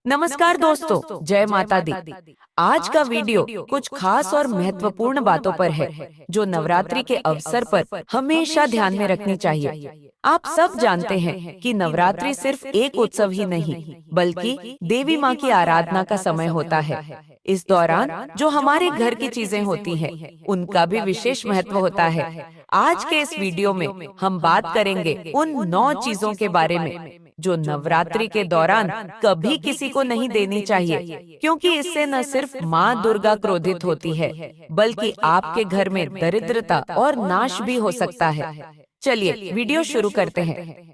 नमस्कार दोस्तों, जय माता दी। आज का वीडियो कुछ खास और महत्वपूर्ण बातों पर है जो नवरात्रि के अवसर पर हमेशा ध्यान में रखनी चाहिए। आप सब जानते हैं कि नवरात्रि सिर्फ एक उत्सव ही नहीं बल्कि देवी माँ की आराधना का समय होता है। इस दौरान जो हमारे घर की चीजें होती हैं, उनका भी विशेष महत्व होता है। आज के इस वीडियो में हम बात करेंगे उन 9 चीजों के बारे में जो नवरात्रि के दौरान कभी किसी को नहीं देनी चाहिए, क्योंकि इससे न सिर्फ माँ दुर्गा क्रोधित होती है बल्कि आपके घर में दरिद्रता और नाश भी हो सकता है। चलिए वीडियो शुरू करते हैं।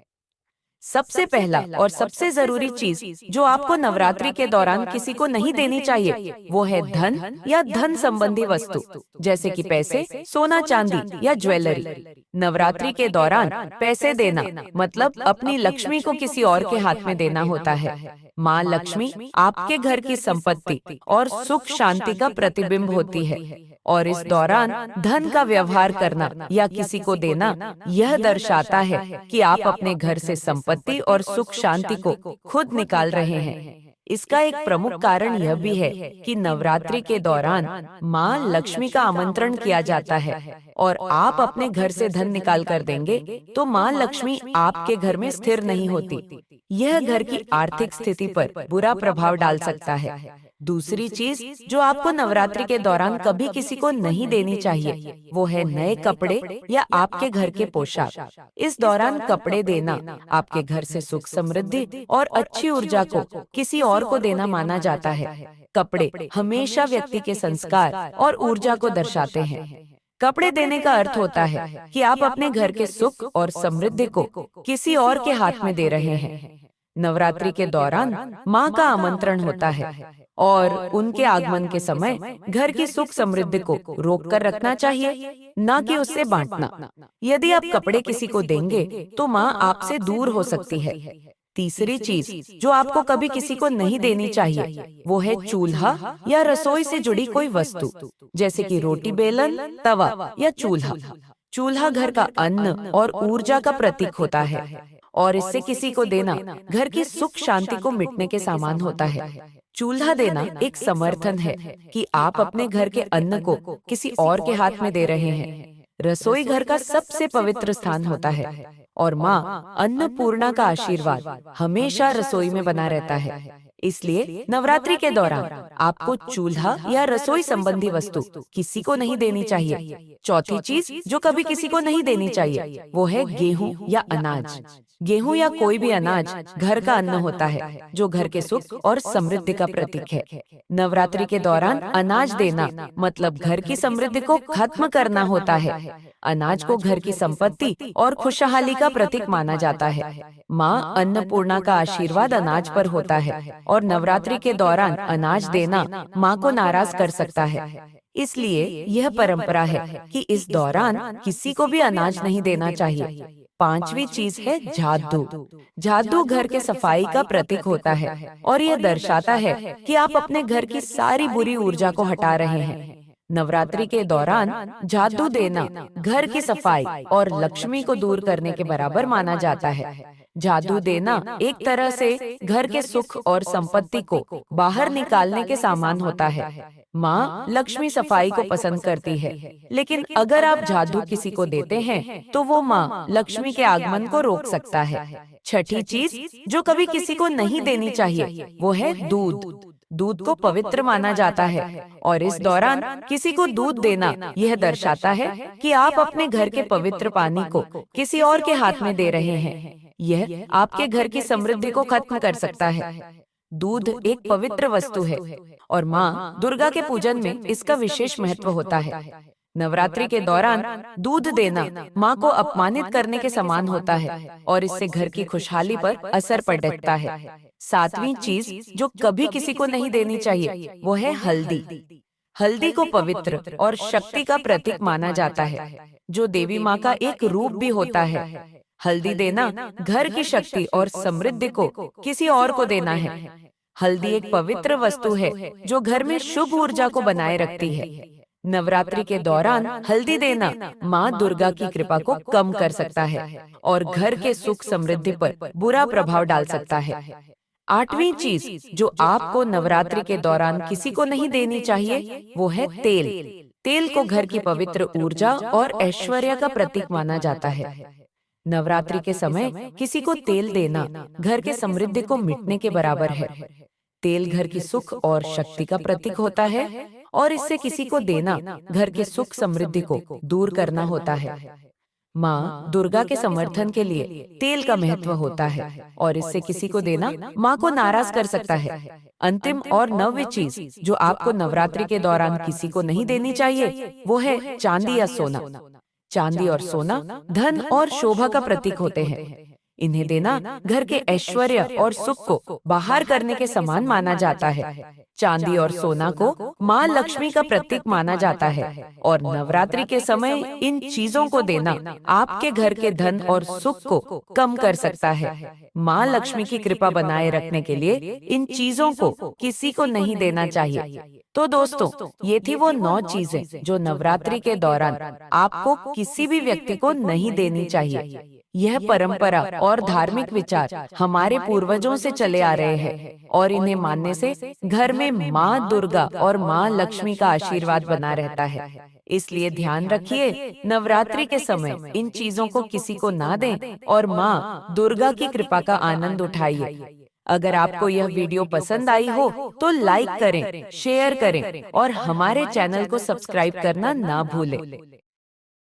सबसे पहला और सबसे जरूरी चीज जो आपको नवरात्रि के दौरान किसी को नहीं देनी चाहिए, वो है धन या धन संबंधी वस्तु, जैसे कि पैसे, सोना चांदी या ज्वेलरी। नवरात्रि के दौरान पैसे देना मतलब अपनी लक्ष्मी को किसी और के हाथ में देना होता है। माँ लक्ष्मी आपके घर की संपत्ति और सुख शांति का प्रतिबिंब होती है, और इस दौरान धन का व्यवहार करना या किसी को देना यह दर्शाता है कि आप अपने घर से संपत्ति और सुख शांति को खुद निकाल रहे हैं। इसका एक प्रमुख कारण यह भी है कि नवरात्रि के दौरान माँ लक्ष्मी का आमंत्रण किया जाता है, और आप अपने घर से धन निकाल कर देंगे तो माँ लक्ष्मी आपके घर में स्थिर नहीं होती। यह घर की आर्थिक स्थिति पर बुरा प्रभाव डाल सकता है। दूसरी चीज जो आपको नवरात्रि के दौरान कभी किसी को नहीं देनी चाहिए, वो है नए कपड़े या आपके घर के पोशाक। इस दौरान कपड़े देना आपके घर से सुख समृद्धि और अच्छी ऊर्जा को किसी और को देना माना जाता है। कपड़े हमेशा व्यक्ति के संस्कार और ऊर्जा को दर्शाते हैं। कपड़े देने का अर्थ होता है कि आप अपने घर के सुख और समृद्धि को किसी और के हाथ में दे रहे हैं। नवरात्रि के दौरान माँ का आमंत्रण होता है, और उनके आगमन के समय घर की सुख समृद्धि को रोक कर रखना चाहिए, न कि उससे बांटना। यदि आप कपड़े किसी को देंगे तो माँ आपसे दूर हो सकती है। तीसरी चीज जो आपको कभी किसी को नहीं देनी चाहिए, वो है चूल्हा या रसोई से जुड़ी कोई वस्तु, जैसे कि रोटी बेलन, तवा या चूल्हा। चूल्हा घर का अन्न और ऊर्जा का प्रतीक होता है, और इससे किसी को देना घर की सुख शांति को मिटने के समान होता है। चूल्हा देना एक समर्थन है कि आप अपने घर के अन्न को किसी और के हाथ में दे रहे हैं। रसोई घर का सबसे पवित्र स्थान होता है, और माँ अन्नपूर्णा का आशीर्वाद हमेशा रसोई में बना रहता है। इसलिए नवरात्रि के दौरान आपको चूल्हा या रसोई संबंधी वस्तु किसी को नहीं देनी चाहिए। चौथी चीज जो कभी किसी को नहीं देनी चाहिए, वो है गेहूं या अनाज। गेहूं या कोई भी अनाज घर का अन्न होता है, जो घर के सुख और समृद्धि का प्रतीक है। नवरात्रि के दौरान अनाज देना मतलब घर की समृद्धि को खत्म करना होता है। अनाज को घर की संपत्ति और खुशहाली का प्रतीक माना जाता है। माँ अन्नपूर्णा का आशीर्वाद अनाज पर होता है, और नवरात्रि के दौरान अनाज देना माँ को नाराज कर सकता है। इसलिए यह परंपरा है कि इस दौरान किसी को भी अनाज नहीं देना चाहिए। पांचवी चीज है जादू। जादू घर के सफाई का प्रतीक होता है, और यह दर्शाता है कि आप अपने घर की सारी बुरी ऊर्जा को हटा रहे हैं। नवरात्रि के दौरान जादू देना घर की सफाई और लक्ष्मी को दूर करने के बराबर माना जाता है। जादू देना एक तरह से घर के सुख और संपत्ति को बाहर निकालने के समान होता है। माँ लक्ष्मी सफाई को पसंद करती है, लेकिन अगर आप जादू किसी को देते हैं तो वो माँ लक्ष्मी के आगमन को रोक सकता है। छठी चीज जो कभी किसी को नहीं देनी चाहिए, वो है दूध। दूध को पवित्र माना जाता है, और इस दौरान किसी को दूध देना यह दर्शाता है कि आप अपने घर के पवित्र पानी को किसी और के हाथ में दे रहे हैं। यह आपके घर की समृद्धि को खत्म कर सकता है। दूध एक पवित्र वस्तु है, और माँ दुर्गा के पूजन में इसका विशेष महत्व होता है। नवरात्रि के दौरान दूध देना माँ को अपमानित करने के समान होता है, और इससे घर की खुशहाली पर असर पड़ता है। सातवीं चीज जो कभी किसी को नहीं देनी चाहिए, वो है हल्दी। हल्दी को पवित्र और शक्ति का प्रतीक माना जाता है, जो देवी माँ का एक रूप भी होता है। हल्दी देना घर की शक्ति और समृद्धि को किसी और को देना है। हल्दी एक पवित्र वस्तु है जो घर में शुभ ऊर्जा को बनाए रखती है। नवरात्रि के दौरान हल्दी देना माँ दुर्गा की कृपा को कम कर सकता है और घर के सुख समृद्धि पर बुरा प्रभाव डाल सकता है। आठवीं चीज जो आपको नवरात्रि के दौरान किसी को नहीं देनी चाहिए वो है तेल। तेल को घर की पवित्र ऊर्जा और ऐश्वर्य का प्रतीक माना जाता है। नवरात्रि के समय किसी को तेल देना घर के समृद्धि को मिटने के बराबर है। तेल घर की सुख और शक्ति का प्रतीक होता है और इससे किसी को देना घर के सुख समृद्धि को दूर करना होता है। माँ दुर्गा के समर्थन के लिए तेल का महत्व होता है और इससे किसी को देना माँ को नाराज कर सकता है। अंतिम और नौवीं चीज जो आपको नवरात्रि के दौरान किसी को नहीं देनी चाहिए वो है चांदी या सोना। चांदी और सोना धन और शोभा का प्रतीक होते हैं। इन्हें देना घर के ऐश्वर्य और सुख को बाहर करने के समान माना जाता है। चांदी और सोना को माँ लक्ष्मी का प्रतीक माना जाता है और नवरात्रि के समय इन चीजों को देना आपके घर के धन और सुख को कम कर सकता है। माँ लक्ष्मी की कृपा बनाए रखने के लिए इन चीजों को किसी को नहीं देना चाहिए। तो दोस्तों, ये थी वो 9 चीजें जो नवरात्रि के दौरान आपको किसी भी व्यक्ति को नहीं देनी चाहिए। यह परंपरा और धार्मिक विचार हमारे पूर्वजों से चले आ रहे हैं और इन्हें मानने से घर में माँ दुर्गा और माँ लक्ष्मी का आशीर्वाद बना रहता है। इसलिए ध्यान रखिए, नवरात्रि के समय इन चीजों को किसी को ना दें और माँ दुर्गा की कृपा का आनंद उठाइए। अगर आपको यह वीडियो पसंद आई हो तो लाइक करें, शेयर करें और हमारे चैनल को सब्सक्राइब करना ना भूलें।